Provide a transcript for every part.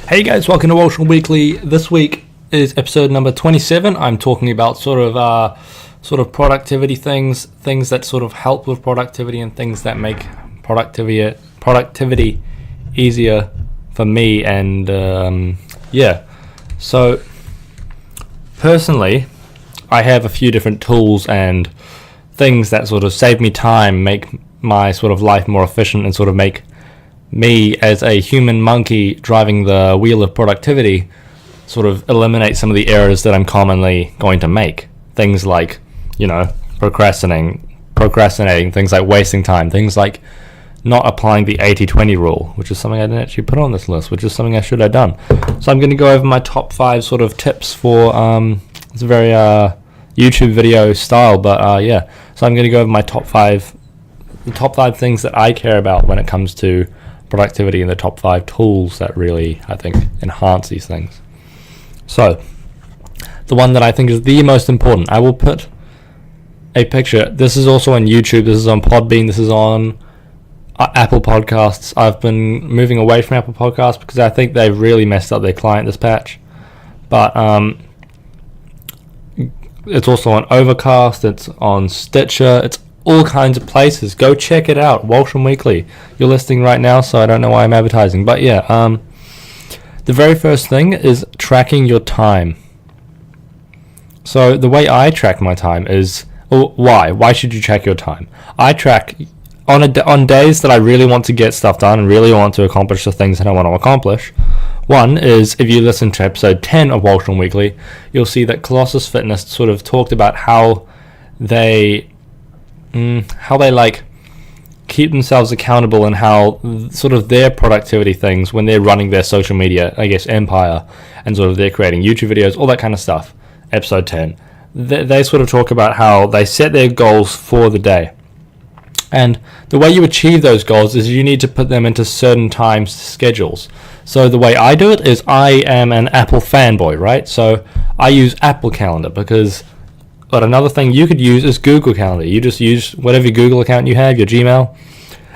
Hey guys, welcome to Walsh Weekly. This week is episode number 27. I'm talking about sort of productivity things that sort of help with productivity and things that make productivity easier for me. And so personally, I have a few different tools and things that sort of save me time, make my sort of life more efficient, and sort of make me as a human monkey driving the wheel of productivity sort of eliminate some of the errors that I'm commonly going to make. Things like, procrastinating, things like wasting time, things like not applying the 80-20 rule, which is something I didn't actually put on this list, which is something I should have done. So I'm going to go over my top 5 sort of tips for, it's a very YouTube video style, but so I'm going to go over my top 5 things that I care about when it comes to productivity and the top 5 tools that really, I think, enhance these things. So, the one that I think is the most important, I will put a picture. This is also on YouTube, this is on Podbean, this is on Apple Podcasts. I've been moving away from Apple Podcasts because I think they've really messed up their client this patch. But it's also on Overcast, it's on Stitcher, it's all kinds of places. Go check it out. Walsh Weekly. You're listening right now, so I don't know why I'm advertising. But the very first thing is tracking your time. So the way I track my time is, why should you track your time? I track on days that I really want to get stuff done and really want to accomplish the things that I want to accomplish. One is, if you listen to episode 10 of Walsh Weekly, you'll see that Colossus Fitness sort of talked about how they keep themselves accountable and how sort of their productivity things when they're running their social media, empire, and sort of they're creating YouTube videos, all that kind of stuff. Episode 10. They sort of talk about how they set their goals for the day. And the way you achieve those goals is you need to put them into certain time schedules. So the way I do it is I am an Apple fanboy, right? So I use Apple Calendar but another thing you could use is Google Calendar. You just use whatever Google account you have, your Gmail,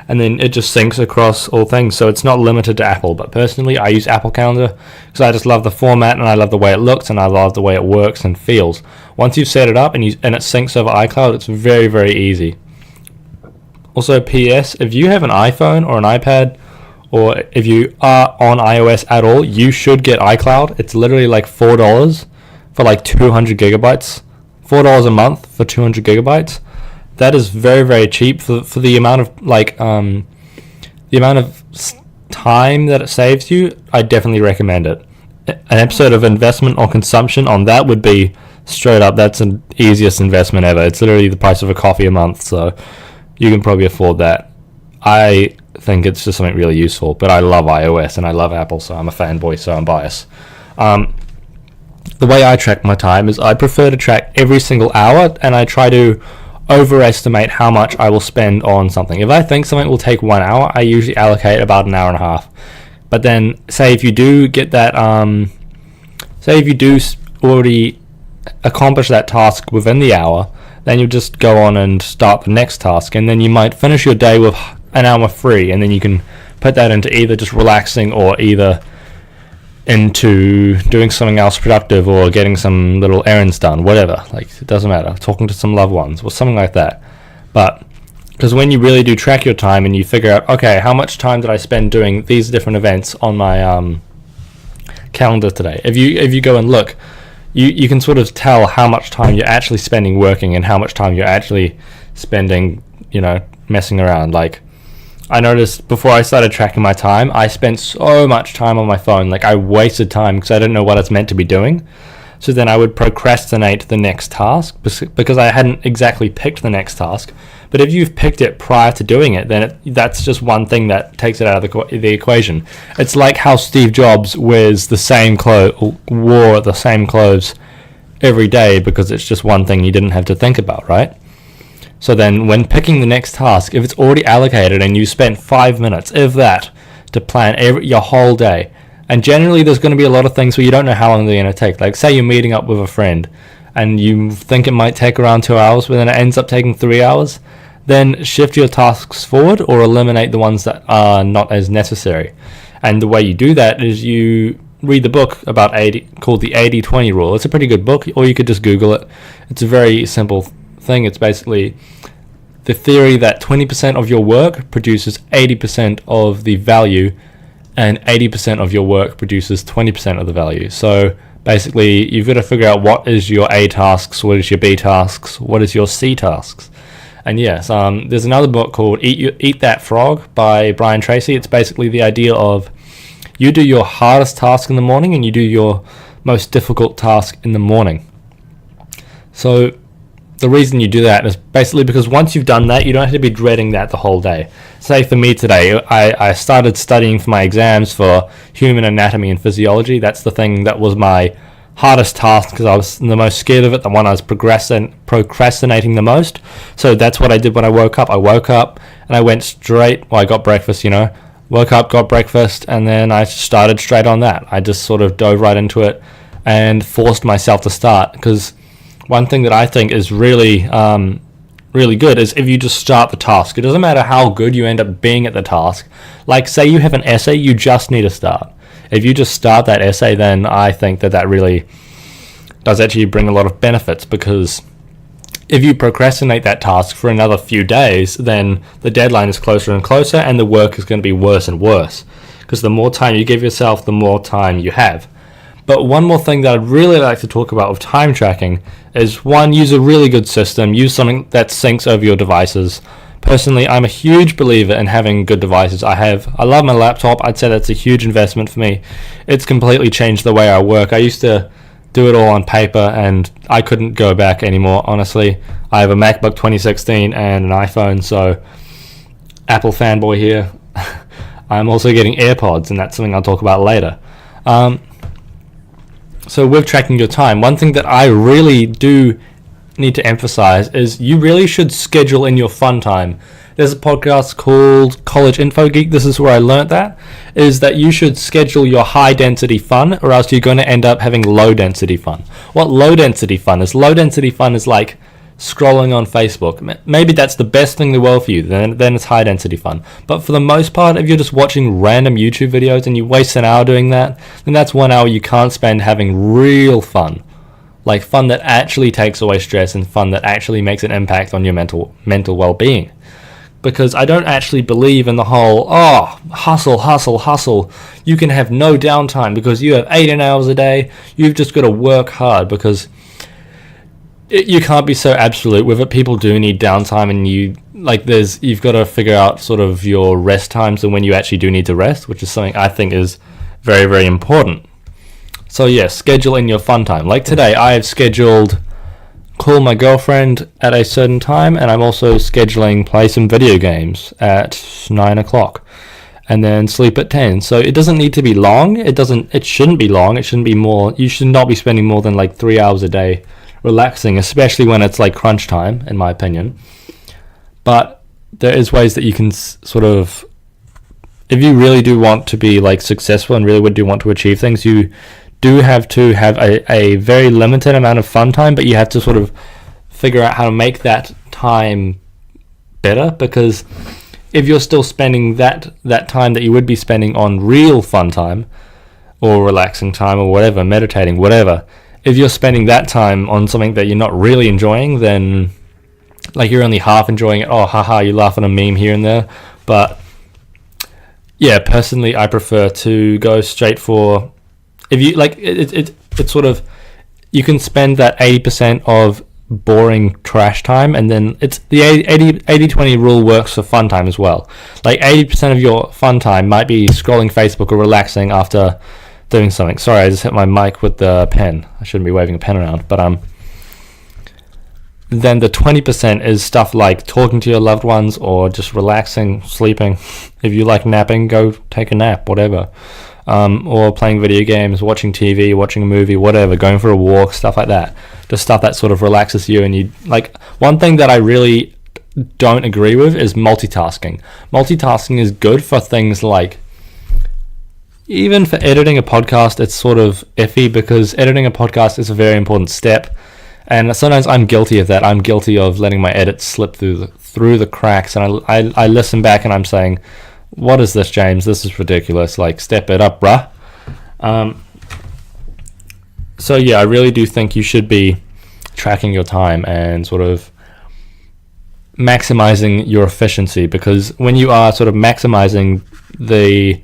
and then it just syncs across all things. So it's not limited to Apple. But personally, I use Apple Calendar because I just love the format and I love the way it looks and I love the way it works and feels. Once you've set it up and it syncs over iCloud, it's very, very easy. Also, PS, if you have an iPhone or an iPad, or if you are on iOS at all, you should get iCloud. It's literally like $4 for like 200 gigabytes. $4 a month for 200 gigabytes. That is very, very cheap for the amount of time that it saves you. I definitely recommend it. An episode of investment or consumption on that would be straight up. That's the easiest investment ever. It's literally the price of a coffee a month, so you can probably afford that. I think it's just something really useful, but I love iOS and I love Apple, so I'm a fanboy, so I'm biased. The way I track my time is I prefer to track every single hour, and I try to overestimate how much I will spend on something. If I think something will take 1 hour, I usually allocate about an hour and a half. But then, say if you do get that, already accomplish that task within the hour, then you just go on and start the next task, and then you might finish your day with an hour free, and then you can put that into either just relaxing or either into doing something else productive or getting some little errands done, whatever. It doesn't matter. Talking to some loved ones or something like that. But because when you really do track your time and you figure out, okay, how much time did I spend doing these different events on my calendar today? If you go and look, you can sort of tell how much time you're actually spending working and how much time you're actually spending, messing around. I noticed before I started tracking my time, I spent so much time on my phone. I wasted time because I didn't know what I was meant to be doing. So then I would procrastinate the next task because I hadn't exactly picked the next task. But if you've picked it prior to doing it, then that's just one thing that takes it out of the equation. It's like how Steve Jobs wore the same clothes every day because it's just one thing you didn't have to think about, right? So then when picking the next task, if it's already allocated and you spent 5 minutes, if that, to plan your whole day, and generally there's going to be a lot of things where you don't know how long they're going to take. Say you're meeting up with a friend and you think it might take around 2 hours, but then it ends up taking 3 hours, then shift your tasks forward or eliminate the ones that are not as necessary. And the way you do that is you read the book about called the 80-20 rule. It's a pretty good book, or you could just Google it. It's a very simple thing. It's basically the theory that 20% of your work produces 80% of the value, and 80% of your work produces 20% of the value. So basically, you've got to figure out what is your A tasks, what is your B tasks, what is your C tasks. And yes, there's another book called Eat That Frog by Brian Tracy. It's basically the idea of you do your hardest task in the morning and you do your most difficult task in the morning. So the reason you do that is basically because once you've done that, you don't have to be dreading that the whole day. Say for me today, I started studying for my exams for human anatomy and physiology. That's the thing that was my hardest task because I was the most scared of it, the one I was procrastinating the most. So that's what I did when I woke up. I woke up and I went straight, I got breakfast, woke up, got breakfast, and then I started straight on that. I just sort of dove right into it and forced myself to start, because one thing that I think is really good is if you just start the task. It doesn't matter how good you end up being at the task. Like, say you have an essay, you just need to start. If you just start that essay, then I think that really does actually bring a lot of benefits, because if you procrastinate that task for another few days, then the deadline is closer and closer, and the work is going to be worse and worse, because the more time you give yourself, the more time you have. But one more thing that I'd really like to talk about with time tracking is, one, use a really good system. Use something that syncs over your devices. Personally, I'm a huge believer in having good devices. I love my laptop. I'd say that's a huge investment for me. It's completely changed the way I work. I used to do it all on paper, and I couldn't go back anymore, honestly. I have a MacBook 2016 and an iPhone, so Apple fanboy here. I'm also getting AirPods, and that's something I'll talk about later. So with tracking your time, one thing that I really do need to emphasize is you really should schedule in your fun time. There's a podcast called College Info Geek. This is where I learnt that, is that you should schedule your high density fun, or else you're going to end up having low density fun. What low density fun is? Low density fun is like scrolling on Facebook. Maybe that's the best thing in the world for you, then it's high density fun. But for the most part, if you're just watching random YouTube videos and you waste an hour doing that, then that's 1 hour you can't spend having real fun. Like fun that actually takes away stress, and fun that actually makes an impact on your mental well-being. Because I don't actually believe in the whole, hustle. You can have no downtime because you have 18 hours a day. You've just got to work hard, because you can't be so absolute with it. People do need downtime, and you've got to figure out sort of your rest times and when you actually do need to rest, which is something I think is very, very important. So yeah, schedule in your fun time. Like today, I have scheduled call my girlfriend at a certain time, and I'm also scheduling play some video games at 9 o'clock, and then sleep at 10. So it doesn't need to be long. It shouldn't be long. It shouldn't be more. You should not be spending more than like 3 hours a day relaxing, especially when it's like crunch time, in my opinion. But there is ways that you can sort of, if you really do want to be like successful and really do want to achieve things, you do have to have a very limited amount of fun time, but you have to sort of figure out how to make that time better, because if you're still spending that time that you would be spending on real fun time or relaxing time or whatever, meditating, whatever, if you're spending that time on something that you're not really enjoying, then like you're only half enjoying it. Oh, haha, you laugh at a meme here and there. But yeah, personally, I prefer to go straight for, if you like, it's sort of, you can spend that 80% of boring trash time, and then it's the 80-20 rule works for fun time as well. Like 80% of your fun time might be scrolling Facebook or relaxing after doing something. Sorry, I just hit my mic with the pen. I shouldn't be waving a pen around, but then the 20% is stuff like talking to your loved ones, or just relaxing, sleeping. If you like napping, go take a nap, whatever. Or playing video games, watching TV, watching a movie, whatever, going for a walk, stuff like that. Just stuff that sort of relaxes you. And you like, one thing that I really don't agree with is multitasking. Multitasking is good for things like, even for editing a podcast, it's sort of iffy, because editing a podcast is a very important step. And sometimes I'm guilty of that. I'm guilty of letting my edits slip through the cracks, and I listen back and I'm saying, what is this, James? This is ridiculous. Like, step it up, bruh. So yeah, I really do think you should be tracking your time and sort of maximizing your efficiency, because when you are sort of maximizing the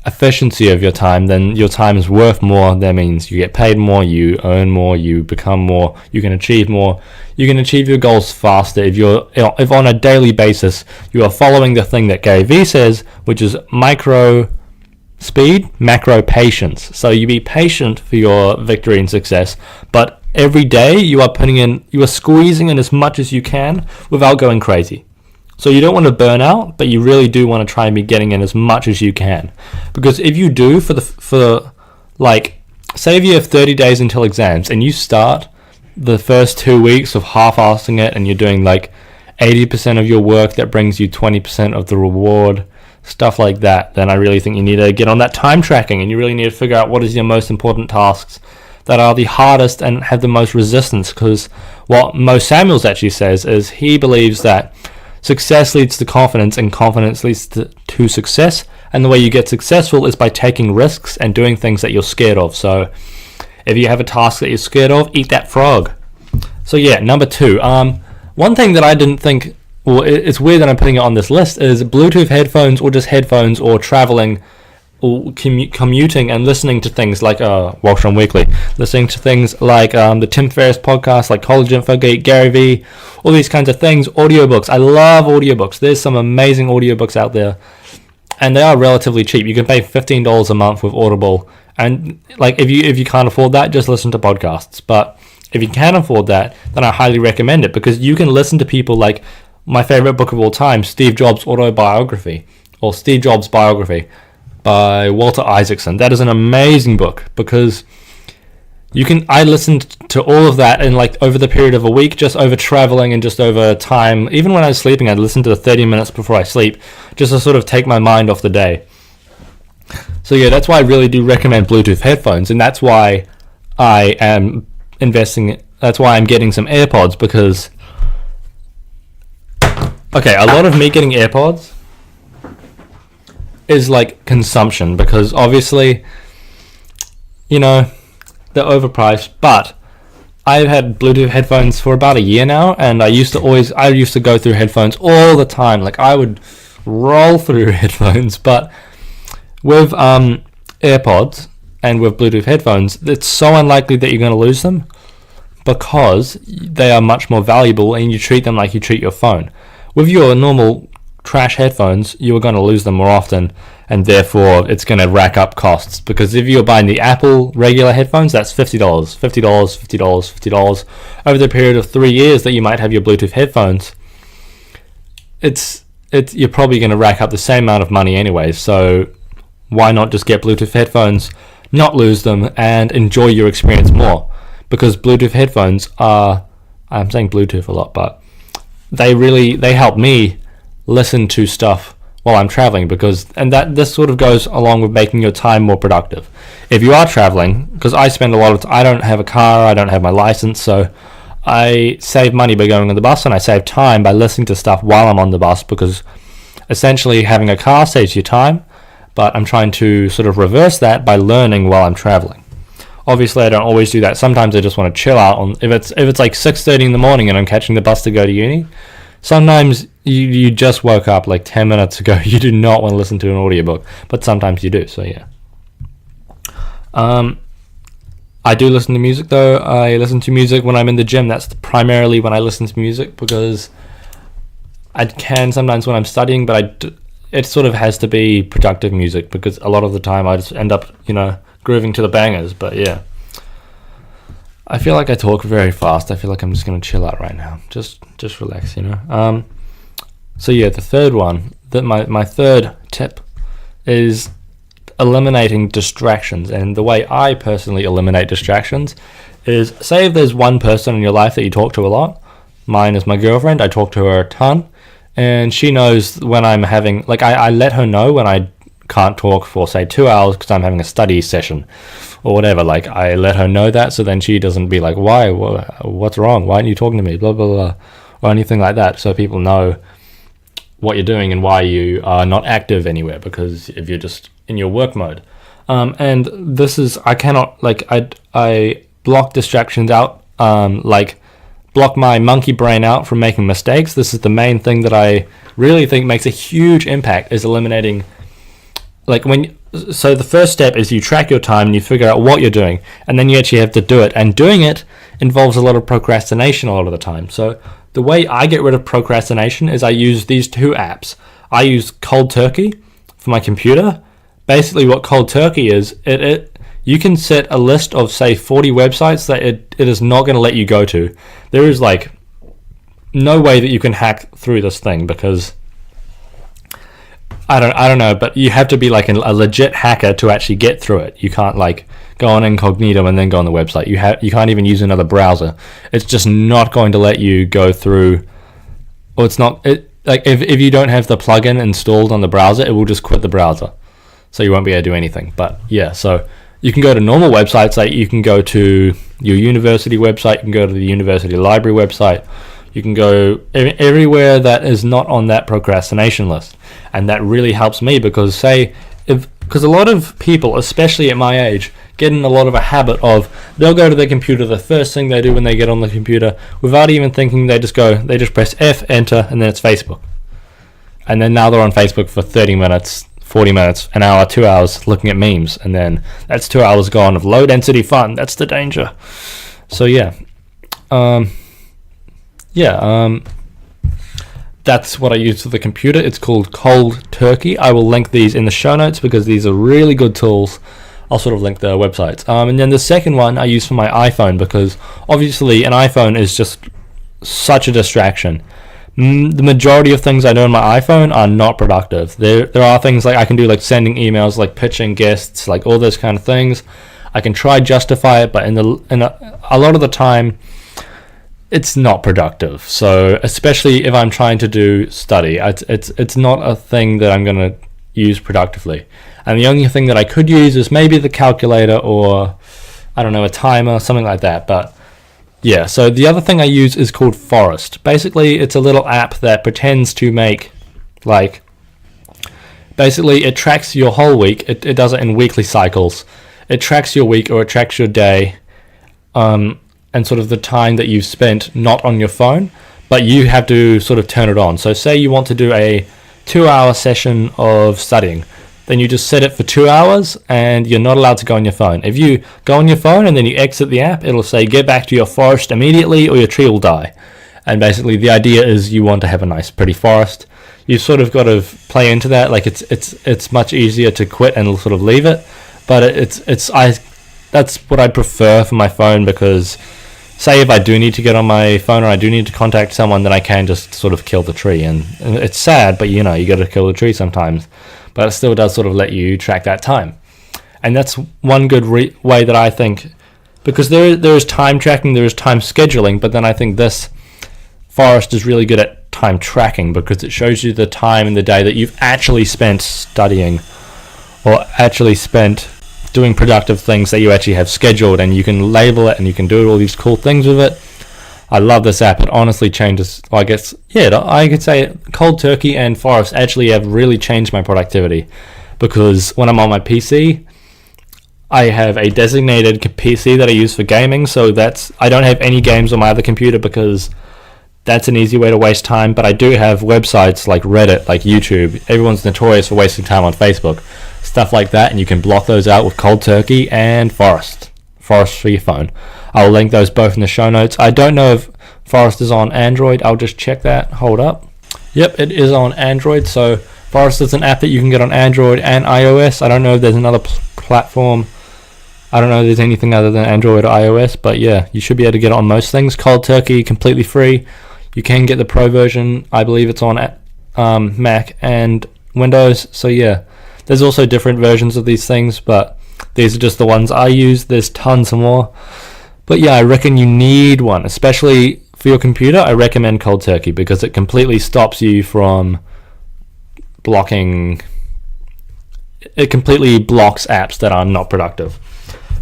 efficiency of your time, then your time is worth more. That means you get paid more, you earn more, you become more, you can achieve more, you can achieve your goals faster if on a daily basis you are following the thing that Gary Vee says, which is micro speed, macro patience. So you be patient for your victory and success, but every day you are squeezing in as much as you can without going crazy. So you don't want to burn out, but you really do want to try and be getting in as much as you can. Because if you do, say if you have 30 days until exams and you start the first 2 weeks of half-assing it and you're doing like 80% of your work that brings you 20% of the reward, stuff like that, then I really think you need to get on that time tracking, and you really need to figure out what is your most important tasks that are the hardest and have the most resistance. Because what Mo Samuels actually says is he believes that success leads to confidence, and confidence leads to success, and the way you get successful is by taking risks and doing things that you're scared of. So if you have a task that you're scared of, eat that frog. So yeah, number 2, one thing that I didn't think, well, it's weird that I'm putting it on this list, is Bluetooth headphones, or just headphones, or traveling or commuting and listening to things like Walsh on Weekly, listening to things like the Tim Ferriss podcast, like College Infogate, Gary Vee, all these kinds of things. Audiobooks, I love audiobooks. There's some amazing audiobooks out there, and they are relatively cheap. You can pay $15 a month with Audible, and like if you can't afford that, just listen to podcasts. But if you can afford that, then I highly recommend it, because you can listen to people like my favorite book of all time, Steve Jobs' Autobiography, or Steve Jobs' Biography by Walter Isaacson. That is an amazing book, because I listened to all of that in like over the period of a week, just over traveling and just over time. Even when I was sleeping, I'd listen to the 30 minutes before I sleep, just to sort of take my mind off the day. So yeah, that's why I really do recommend Bluetooth headphones, and that's why I am that's why I'm getting some AirPods, because okay, a lot of me getting AirPods is like consumption, because obviously, they're overpriced, but I've had Bluetooth headphones for about a year now, and I used to go through headphones all the time. Like, I would roll through headphones, but with AirPods and with Bluetooth headphones, it's so unlikely that you're going to lose them, because they are much more valuable and you treat them like you treat your phone. With your normal trash headphones, you are going to lose them more often, and therefore it's going to rack up costs. Because if you're buying the Apple regular headphones, that's $50 over the period of 3 years that you might have your Bluetooth headphones. You're probably going to rack up the same amount of money anyway, so why not just get Bluetooth headphones, not lose them, and enjoy your experience more? Because Bluetooth headphones are, I'm saying Bluetooth a lot, but they help me listen to stuff while I'm traveling, this sort of goes along with making your time more productive. If you are traveling, because I spend a lot of I don't have a car, I don't have my license, so I save money by going on the bus, and I save time by listening to stuff while I'm on the bus, because essentially having a car saves you time, but I'm trying to sort of reverse that by learning while I'm traveling. Obviously, I don't always do that. Sometimes I just want to chill out. If it's like 6:30 in the morning and I'm catching the bus to go to uni, sometimes you just woke up like 10 minutes ago. You do not want to listen to an audiobook, but sometimes you do, so yeah. I do listen to music, though. I listen to music when I'm in the gym. That's primarily when I listen to music, because I can sometimes when I'm studying, but it sort of has to be productive music, because a lot of the time I just end up, grooving to the bangers. But yeah, I feel like I talk very fast. I feel like I'm just going to chill out right now. Just relax, So yeah, the third one, my third tip is eliminating distractions. And the way I personally eliminate distractions is, say if there's one person in your life that you talk to a lot. Mine is my girlfriend. I talk to her a ton, and she knows when I'm having, like, I let her know when I can't talk for, say, 2 hours because I'm having a study session or whatever. Like, I let her know that, so then she doesn't be like, why, what's wrong, why aren't you talking to me, blah blah blah, or anything like that. So people know what you're doing and why you are not active anywhere, because if you're just in your work mode. And this is, I cannot, like, I block distractions out, like block my monkey brain out from making mistakes. This is the main thing that I really think makes a huge impact, is eliminating, like, so the first step is you track your time and you figure out what you're doing, and then you actually have to do it, and doing it involves a lot of procrastination a lot of the time. So the way I get rid of procrastination is I use these two apps. I use Cold Turkey for my computer. Basically what Cold Turkey is, you can set a list of, say, 40 websites that it is not going to let you go to. There is like no way that you can hack through this thing, because I don't know, but you have to be like a legit hacker to actually get through it. You can't like go on incognito and then go on the website. You can't even use another browser. It's just not going to let you go through, or it's not, like if you don't have the plugin installed on the browser, it will just quit the browser. So you won't be able to do anything. But yeah, so you can go to normal websites, like you can go to your university website, you can go to the university library website, you can go everywhere that is not on that procrastination list. And that really helps me, because because a lot of people, especially at my age, get in a lot of a habit of, they'll go to their computer, the first thing they do when they get on the computer, without even thinking, they just press F, enter, and then it's Facebook. And then now they're on Facebook for 30 minutes, 40 minutes, an hour, 2 hours looking at memes, and then that's 2 hours gone of low density fun. That's the danger. So yeah. That's what I use for the computer. It's called Cold Turkey. I will link these in the show notes, because these are really good tools. I'll sort of link the websites. And then the second one I use for my iPhone, because obviously an iPhone is just such a distraction. The majority of things I do on my iPhone are not productive. There are things like I can do, like sending emails, like pitching guests, like all those kind of things. I can try justify it, but a lot of the time, it's not productive. So especially if I'm trying to do study, it's not a thing that I'm going to use productively. And the only thing that I could use is maybe the calculator, or I don't know, a timer, something like that. But yeah, so the other thing I use is called Forest. Basically, it's a little app that pretends to make, like, basically it tracks your whole week. It does it in weekly cycles. It tracks your week, or it tracks your day, and sort of the time that you've spent not on your phone, but you have to sort of turn it on. So say you want to do a 2-hour session of studying, then you just set it for 2 hours, and you're not allowed to go on your phone. If you go on your phone and then you exit the app, it'll say get back to your forest immediately or your tree will die. And basically the idea is you want to have a nice pretty forest. You sort of got to play into that. Like it's much easier to quit and sort of leave it, but that's what I prefer for my phone, because say if I do need to get on my phone or I do need to contact someone, then I can just sort of kill the tree. And it's sad, but you got to kill the tree sometimes. But it still does sort of let you track that time. And that's one good way that I think, because there is time tracking, there is time scheduling, but then I think this Forest is really good at time tracking, because it shows you the time in the day that you've actually spent studying, or actually spent doing productive things that you actually have scheduled, and you can label it and you can do all these cool things with it. I love this app. It honestly changes, I guess, I could say Cold Turkey and Forest actually have really changed my productivity, because when I'm on my PC, I have a designated PC that I use for gaming, so I don't have any games on my other computer, because that's an easy way to waste time. But I do have websites like Reddit, like YouTube. Everyone's notorious for wasting time on Facebook, stuff like that, and you can block those out with Cold Turkey and Forest for your phone. I'll link those both in the show notes. I don't know if Forest is on Android. I'll just check that. Hold up. Yep, it is on Android. So Forest is an app that you can get on Android and iOS. I don't know if there's another platform. I don't know if there's anything other than Android or iOS, but yeah, you should be able to get it on most things. Cold Turkey, completely free. You can get the Pro version. I believe it's on Mac and Windows. So yeah, there's also different versions of these things, but these are just the ones I use. There's tons more. But yeah, I reckon you need one, especially for your computer. I recommend Cold Turkey, because it completely stops you from blocking. It completely blocks apps that are not productive.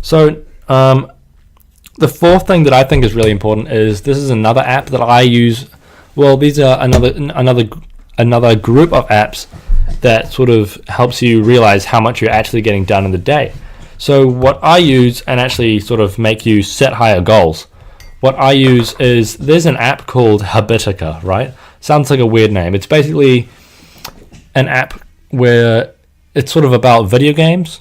So the fourth thing that I think is really important is, this is another app that I use. Well, these are another another group of apps that sort of helps you realize how much you're actually getting done in the day. So what I use, and actually sort of make you set higher goals, what I use is, there's an app called Habitica, right? Sounds like a weird name. It's basically an app where it's sort of about video games.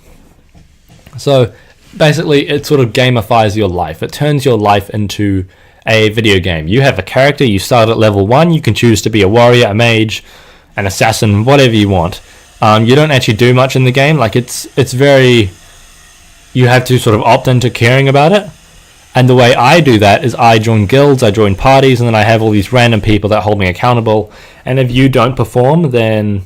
So basically it sort of gamifies your life. It turns your life into a video game. You have a character, you start at level 1, you can choose to be a warrior, a mage, an assassin, whatever you want. You don't actually do much in the game. Like it's very, you have to sort of opt into caring about it. And the way I do that is I join guilds, I join parties, and then I have all these random people that hold me accountable. And if you don't perform, then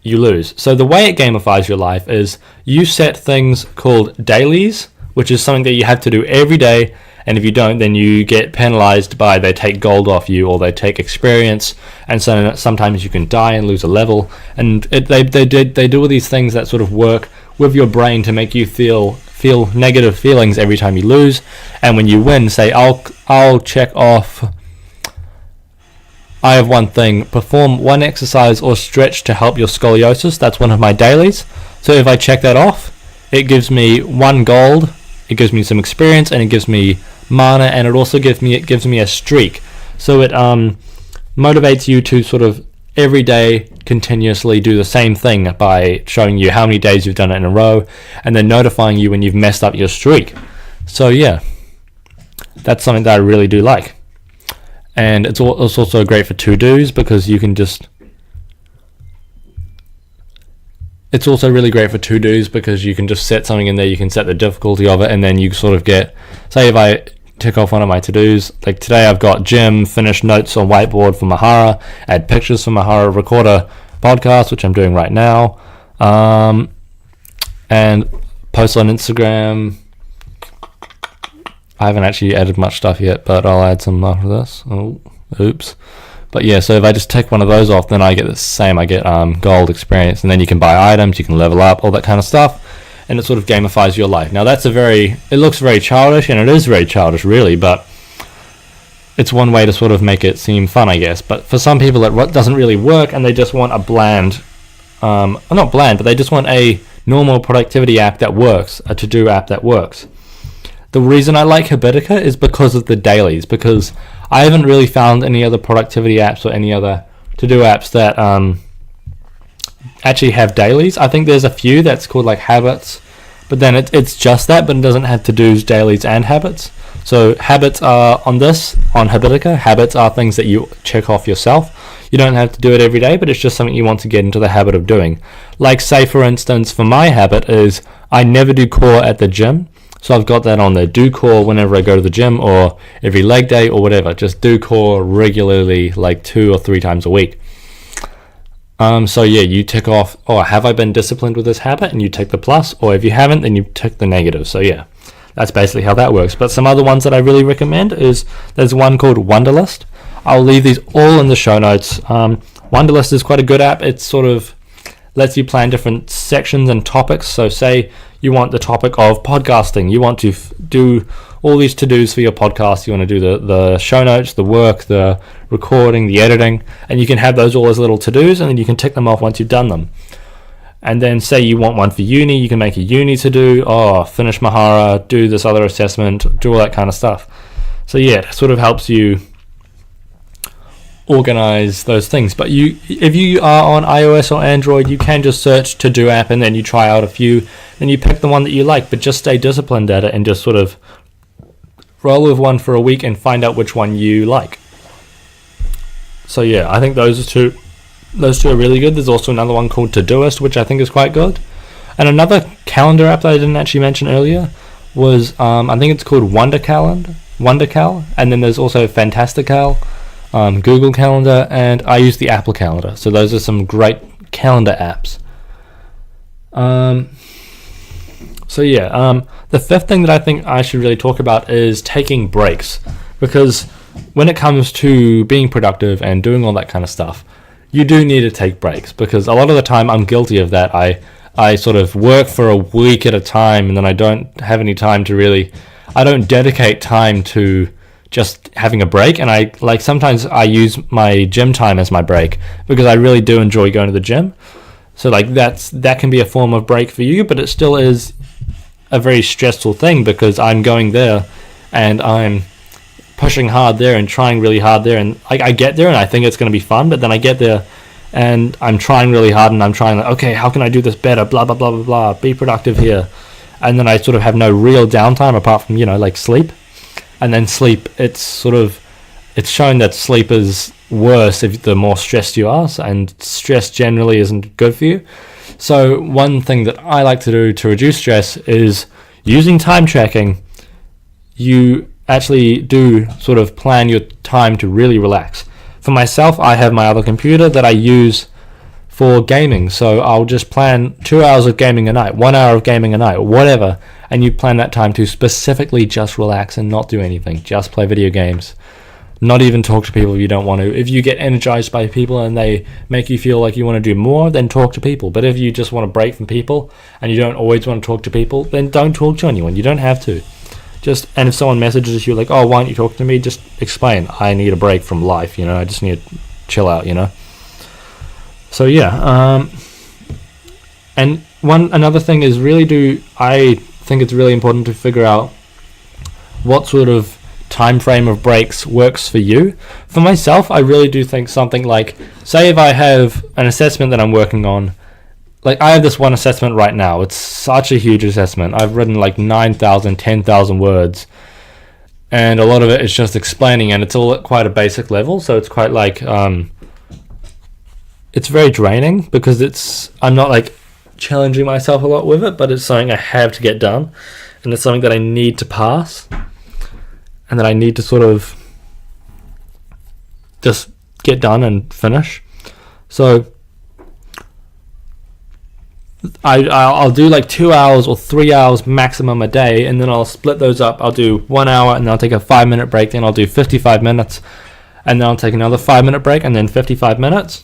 you lose. So the way it gamifies your life is you set things called dailies, which is something that you have to do every day. And if you don't, then you get penalized by, they take gold off you, or they take experience, and so sometimes you can die and lose a level. And they do all these things that sort of work with your brain to make you feel negative feelings every time you lose. And when you win, say I'll check off, I have one thing, perform one exercise or stretch to help your scoliosis. That's one of my dailies. So if I check that off, it gives me 1 gold, it gives me some experience, and it gives me mana, and it also gives me a streak. So it motivates you to sort of every day continuously do the same thing by showing you how many days you've done it in a row, and then notifying you when you've messed up your streak. So yeah, that's something that I really do like. And it's also great for to-dos, because you can just, it's also really great for to-dos because you can just set something in there, you can set the difficulty of it, and then you sort of get, say if I tick off one of my to-dos, like today I've got gym, finish notes on whiteboard for Mahara, add pictures for Mahara, record a podcast, which I'm doing right now, and post on Instagram. I haven't actually added much stuff yet, but I'll add some after this. Oh, oops. But yeah, so if I just take one of those off, then I get the same. I get gold experience, and then you can buy items, you can level up, all that kind of stuff, and it sort of gamifies your life. Now that's it looks very childish, and it is very childish really, but it's one way to sort of make it seem fun, I guess. But for some people it doesn't really work, and they just want a bland, not bland, but they just want a normal productivity app that works, a to-do app that works. The reason I like Habitica is because of the dailies, because I haven't really found any other productivity apps or any other to-do apps that actually have dailies. I think there's a few that's called like habits, but then it's just that, but it doesn't have to-dos, dailies, and habits. So habits are on Habitica, habits are things that you check off yourself. You don't have to do it every day, but it's just something you want to get into the habit of doing. Like say for instance, for my habit is I never do core at the gym. So I've got that on there. Do core whenever I go to the gym, or every leg day, or whatever. Just do core regularly, like 2 or 3 times a week. So yeah, you tick off, oh, have I been disciplined with this habit? And you tick the plus, or if you haven't, then you tick the negative. So yeah, that's basically how that works. But some other ones that I really recommend is, there's one called Wunderlist. I'll leave these all in the show notes. Wunderlist is quite a good app. It sort of lets you plan different sections and topics. So say you want the topic of podcasting, you want to do all these to-dos for your podcast, you want to do the show notes, the work, the recording, the editing, and you can have those all as little to-dos, and then you can tick them off once you've done them. And then say you want one for uni, you can make a uni to-do, finish Mahara, do this other assessment, do all that kind of stuff. So yeah, it sort of helps you organize those things. But if you are on iOS or Android, you can just search to-do app, and then you try out a few, then you pick the one that you like, but just stay disciplined at it and just sort of roll with one for a week and find out which one you like. So yeah, I think those two are really good. There's also another one called Todoist, which I think is quite good. And another calendar app that I didn't actually mention earlier was I think it's called Wundercal, and then there's also Fantastical, Google Calendar, and I use the Apple Calendar. So those are some great calendar apps. So yeah, the fifth thing that I think I should really talk about is taking breaks, because when it comes to being productive and doing all that kind of stuff, you do need to take breaks, because a lot of the time I'm guilty of that. I sort of work for a week at a time, and then I don't have any time to really, I don't dedicate time to just having a break. And I like sometimes I use my gym time as my break because I really do enjoy going to the gym. So like that can be a form of break for you, but it still is a very stressful thing because I'm going there and I'm pushing hard there and trying really hard there, and I get there and I think it's going to be fun, but then I get there and I'm trying really hard and I'm trying like, okay, how can I do this better, blah blah blah blah blah, be productive here, and then I sort of have no real downtime apart from, you know, like sleep. And then sleep, it's shown that sleep is worse if the more stressed you are, and stress generally isn't good for you. So one thing that I like to do to reduce stress is using time tracking. You actually do sort of plan your time to really relax. For myself, I have my other computer that I use for gaming, so I'll just plan 2 hours of gaming a night, 1 hour of gaming a night, whatever, and you plan that time to specifically just relax and not do anything, just play video games, not even talk to people if you don't want to. If you get energized by people and they make you feel like you want to do more, then talk to people. But if you just want to break from people and you don't always want to talk to people, then don't talk to anyone. You don't have to. And if someone messages you like, oh, why don't you talk to me, just explain, I need a break from life, you know, I just need to chill out, you know. So yeah, and another thing is I think it's really important to figure out what sort of time frame of breaks works for you. For myself, I really do think something like, say if I have an assessment that I'm working on, like I have this one assessment right now, it's such a huge assessment. I've written like 9,000, 10,000 words, and a lot of it is just explaining, and it's all at quite a basic level, so it's quite like, it's very draining because I'm not like challenging myself a lot with it, but it's something I have to get done, and it's something that I need to pass, and that I need to sort of just get done and finish. So I'll do like 2 hours or 3 hours maximum a day, and then I'll split those up. I'll do 1 hour and then I'll take a 5-minute break, then I'll do 55 minutes, and then I'll take another 5-minute break and then 55 minutes,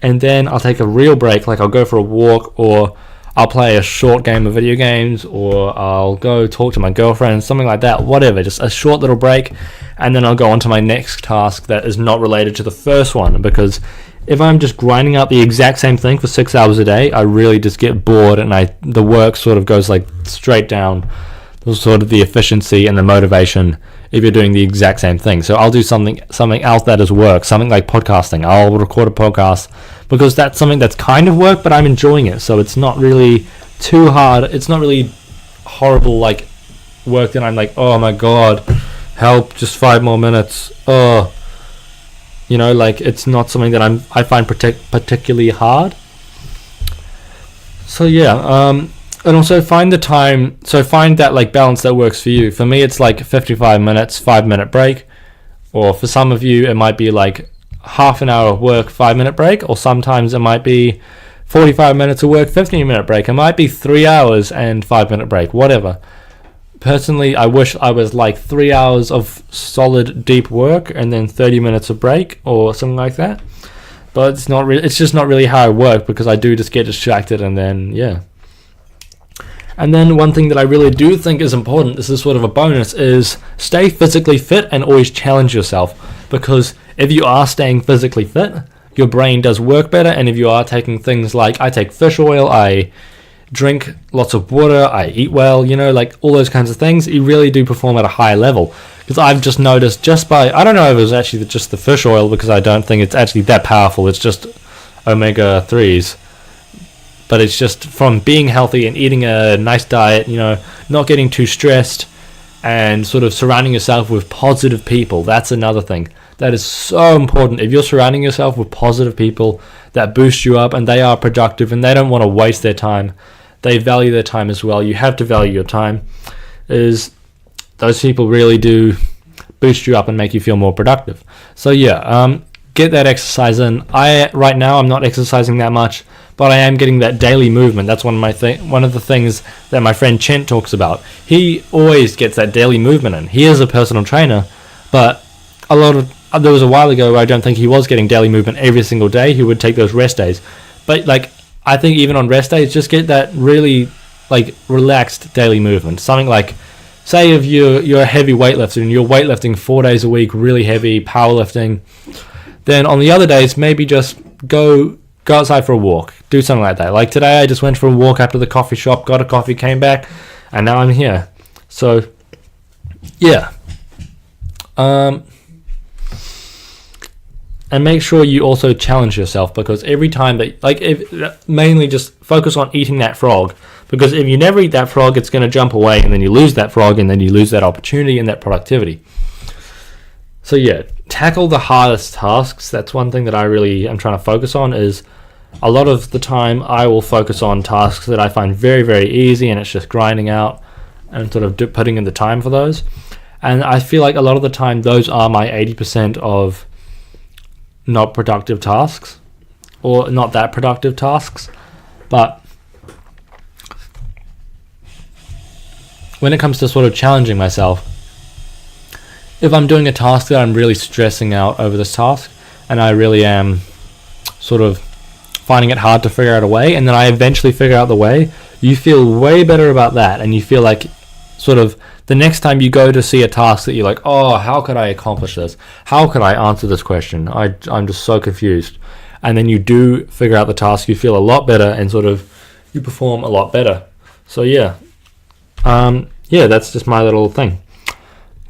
and then I'll take a real break, like I'll go for a walk, or I'll play a short game of video games, or I'll go talk to my girlfriend, something like that, whatever, just a short little break, and then I'll go on to my next task that is not related to the first one, because if I'm just grinding out the exact same thing for 6 hours a day, I really just get bored, and the work sort of goes like straight down, sort of the efficiency and the motivation if you're doing the exact same thing. So I'll do something else that is work, something like podcasting. I'll record a podcast because that's something that's kind of work, but I'm enjoying it, so it's not really too hard. It's not really horrible like work that I'm like, oh my god, help, just 5 more minutes. Oh, you know, like it's not something that I find particularly hard. So yeah, and also find the time. So find that like balance that works for you. For me, it's like 55 minutes, 5-minute break, or for some of you, it might be like half an hour of work, 5-minute break, or sometimes it might be 45 minutes of work, 15-minute break. It might be 3 hours and 5-minute break, whatever. Personally, I wish I was like 3 hours of solid deep work and then 30 minutes of break or something like that. But it's not really. It's just not really how I work, because I do just get distracted, and then yeah. And then one thing that I really do think is important, this is sort of a bonus, is stay physically fit and always challenge yourself. Because if you are staying physically fit, your brain does work better, and if you are taking things like, I take fish oil, I drink lots of water, I eat well, you know, like all those kinds of things, you really do perform at a high level. Because I've just noticed just by, I don't know if it was actually just the fish oil, because I don't think it's actually that powerful, it's just omega-3s. But it's just from being healthy and eating a nice diet, you know, not getting too stressed, and sort of surrounding yourself with positive people. That's another thing that is so important. If you're surrounding yourself with positive people that boost you up, and they are productive and they don't want to waste their time, they value their time as well. You have to value your time. Those people really do boost you up and make you feel more productive. So yeah, get that exercise in. Right now I'm not exercising that much, but I am getting that daily movement. That's one of the things that my friend Chent talks about. He always gets that daily movement in. He is a personal trainer, but there was a while ago where I don't think he was getting daily movement every single day. He would take those rest days. But like, I think even on rest days, just get that really like relaxed daily movement. Something like say if you're a heavy weightlifter and you're weightlifting 4 days a week, really heavy powerlifting, then on the other days, maybe just go outside for a walk, do something like that. Like today, I just went for a walk after the coffee shop, got a coffee, came back, and now I'm here. So, yeah. And make sure you also challenge yourself, because every time that, mainly just focus on eating that frog, because if you never eat that frog, it's going to jump away, and then you lose that frog, and then you lose that opportunity and that productivity. So yeah, tackle the hardest tasks. That's one thing that I really am trying to focus on. Is a lot of the time I will focus on tasks that I find very, very easy, and it's just grinding out and sort of putting in the time for those. And I feel like a lot of the time those are my 80% of not productive tasks, or not that productive tasks. But when it comes to sort of challenging myself, if I'm doing a task that I'm really stressing out over this task, and I really am sort of finding it hard to figure out a way, and then I eventually figure out the way, you feel way better about that, and you feel like sort of the next time you go to see a task that you're like, oh, how could I accomplish this? How could I answer this question? I'm just so confused. And then you do figure out the task, you feel a lot better, and sort of you perform a lot better. So yeah, that's just my little thing.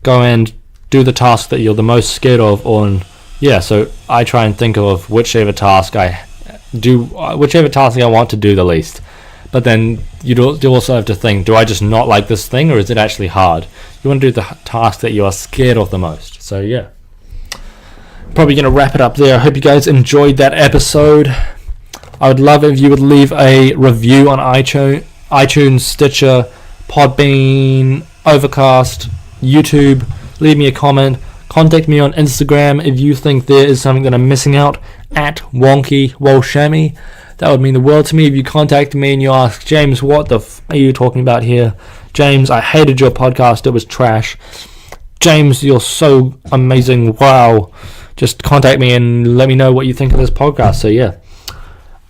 Go and do the task that you're the most scared of, so I try and think of whichever task I want to do the least. But then you also have to think, do I just not like this thing, or is it actually hard? You want to do the task that you are scared of the most. So yeah, probably going to wrap it up there. I hope you guys enjoyed that episode. I would love if you would leave a review on iTunes, Stitcher, Podbean, Overcast, YouTube. Leave me a comment. Contact me on Instagram if you think there is something that I'm missing out, at Shammy. That would mean the world to me if you contact me and you ask, James, what the are you talking about here? James, I hated your podcast. It was trash. James, you're so amazing. Wow. Just contact me and let me know what you think of this podcast. So yeah.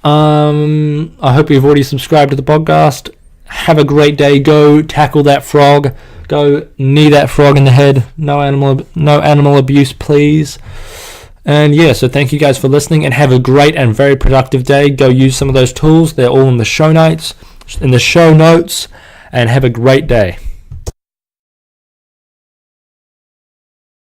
I hope you've already subscribed to the podcast. Have a great day. Go tackle that frog. Go knee that frog in the head. No animal abuse, please. And yeah, so thank you guys for listening, and have a great and very productive day. Go use some of those tools. They're all in the show notes, and have a great day.